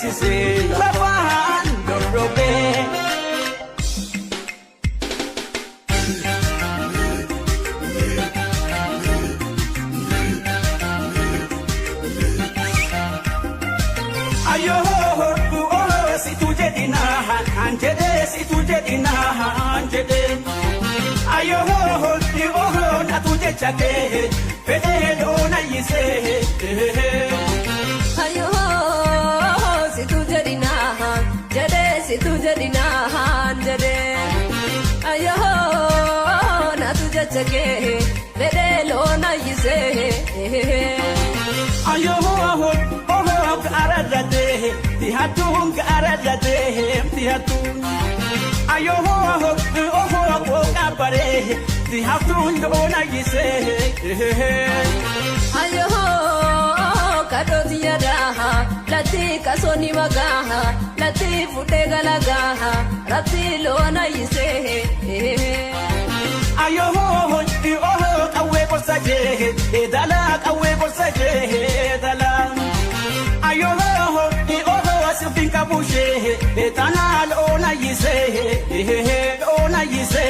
sise lafaan dorrobe. Ayo si tu jedina anjede si tu jedina anjede. Ayo na tu jechake fede dona yise. Ayo si tu jedina jede si tu jedina jede. Ayo na tu jechake fede dona yise. Ayo aradate tihatung aradate tihatung. Ayo kabare tihatung dona yise. Ayo kadoti yada lati kasoni magaha lati futega lagaha rati lona yise. Ayo kawe kosaje dala kawe kosaje dala. Ayo asifin kabushe tana lona yise lona yise.